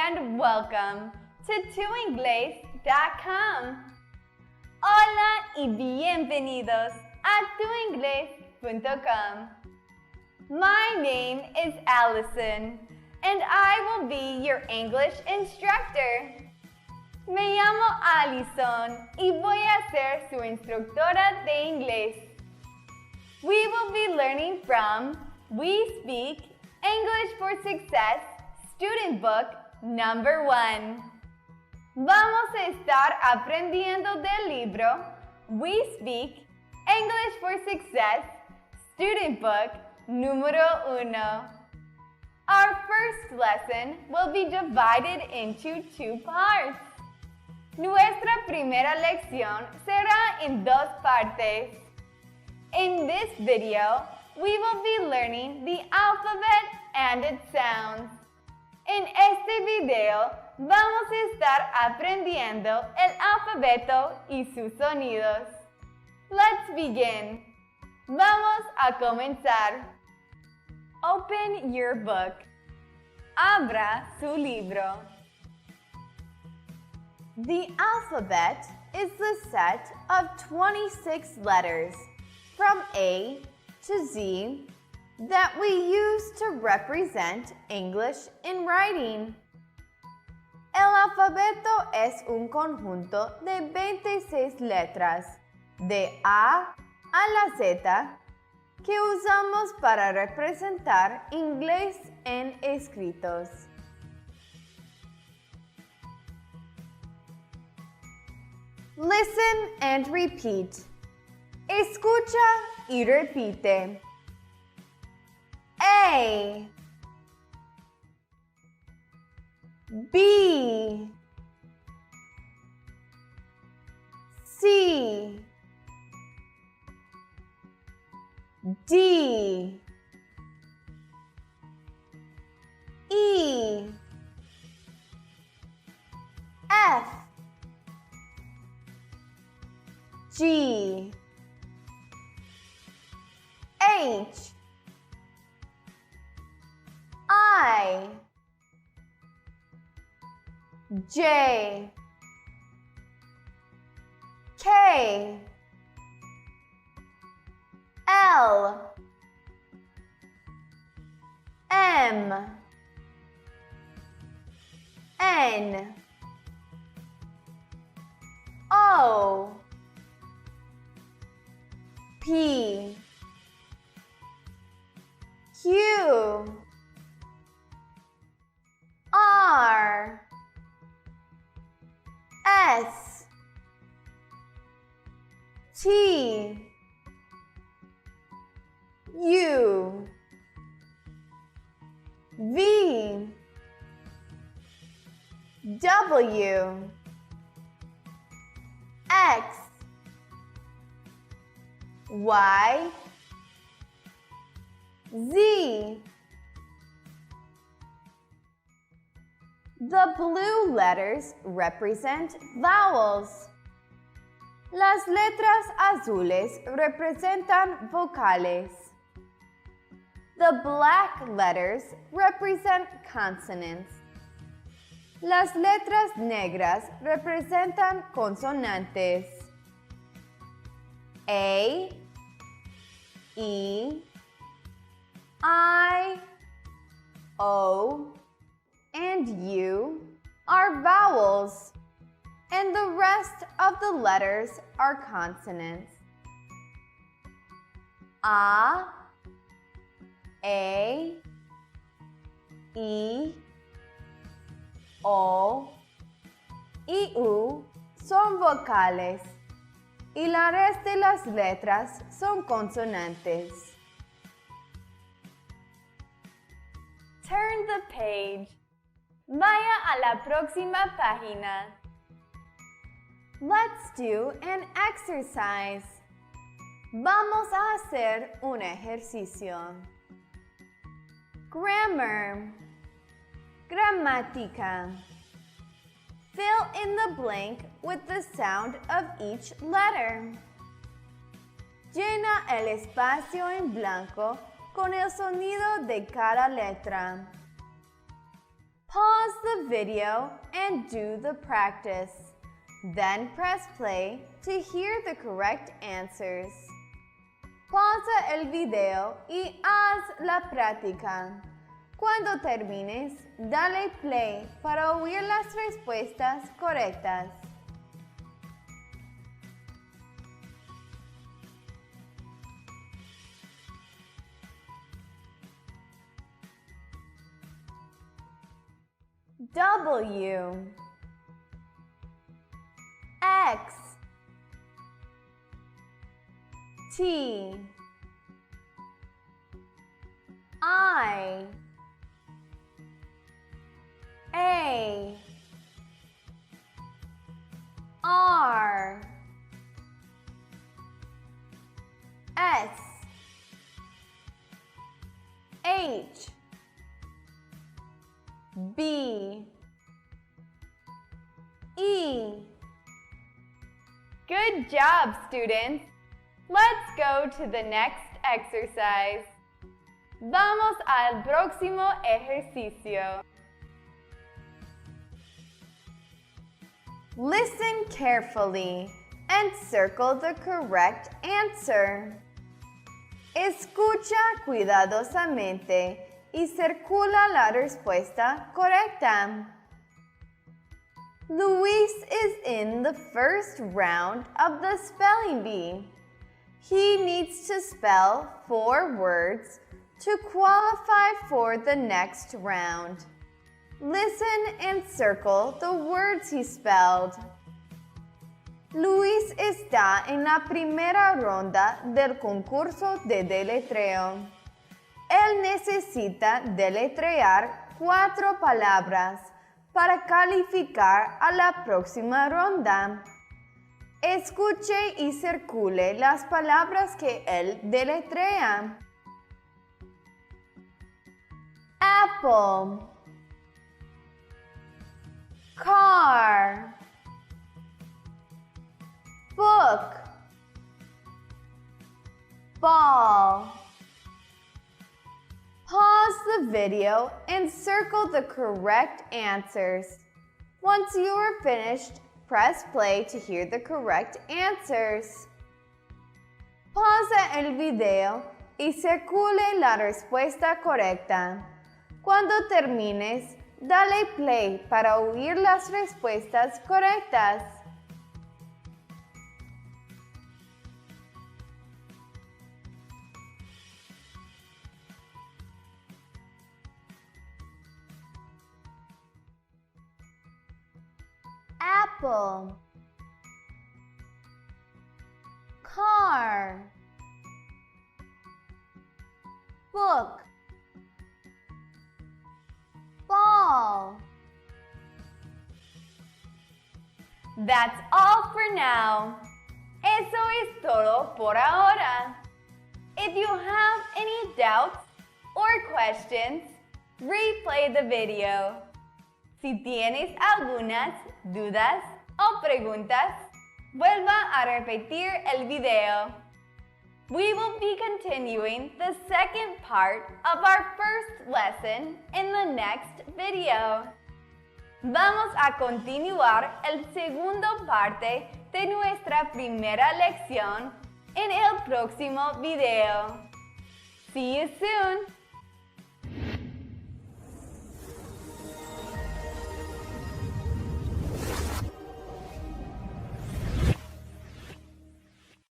and welcome to tuingles.com. Hola y bienvenidos a tuingles.com. My name is Allison, and I will be your English instructor. Me llamo Allison y voy a ser su instructora de inglés. We will be learning from WeSpeak English for Success Student Book Number 1. Vamos a estar aprendiendo del libro WeSpeak English for Success Student Book Número 1. Our first lesson will be divided into 2 parts. Nuestra primera lección será en 2 partes. In this video, we will be learning the alphabet and its sounds. En este video, vamos a estar aprendiendo el alfabeto y sus sonidos. Let's begin. Vamos a comenzar. Open your book. Abra su libro. The alphabet is the set of 26 letters from A to Z that we use to represent English in writing. El alfabeto es un conjunto de 26 letras de A a la Z que usamos para representar inglés en escritos. Listen and repeat. Escucha y repite. A, B, C, D, E, F, G, H, I, J, K, L, M, N, O, P, Q, R, S, T, U, V, W, X, Y, Z. The blue letters represent vowels. Las letras azules representan vocales. The black letters represent consonants. Las letras negras representan consonantes. A, E, I, O, and U are vowels, and the rest of the letters are consonants. A, E, O y U son vocales, y la resta de las letras son consonantes. Turn the page. Vaya a la próxima página. Let's do an exercise. Vamos a hacer un ejercicio. Grammar. Gramática. Fill in the blank with the sound of each letter. Llena el espacio en blanco con el sonido de cada letra. Pause the video and do the practice. Then press play to hear the correct answers. Pausa el video y haz la práctica. Cuando termines, dale play para oír las respuestas correctas. W, X, T, I, A, R, S, H, B, E. Good job, students! Let's go to the next exercise. Vamos al próximo ejercicio. Listen carefully and circle the correct answer. Escucha cuidadosamente y circula la respuesta correcta. Luis is in the first round of the spelling bee. He needs to spell 4 words to qualify for the next round. Listen and circle the words he spelled. Luis está en la primera ronda del concurso de deletreo. Él necesita deletrear 4 palabras para calificar a la próxima ronda. Escuche y circule las palabras que él deletrea. Apple, car, book, ball. Pause the video and circle the correct answers. Once you are finished, press play to hear the correct answers. Pausa el video y circule la respuesta correcta. Cuando termines, dale play para oír las respuestas correctas. Apple, car, book, ball. That's all for now. Eso es todo por ahora. If you have any doubts or questions, replay the video. Si tienes algunas dudas o preguntas, vuelva a repetir el video. We will be continuing the second part of our first lesson in the next video. Vamos a continuar el segundo parte de nuestra primera lección en el próximo video. See you soon!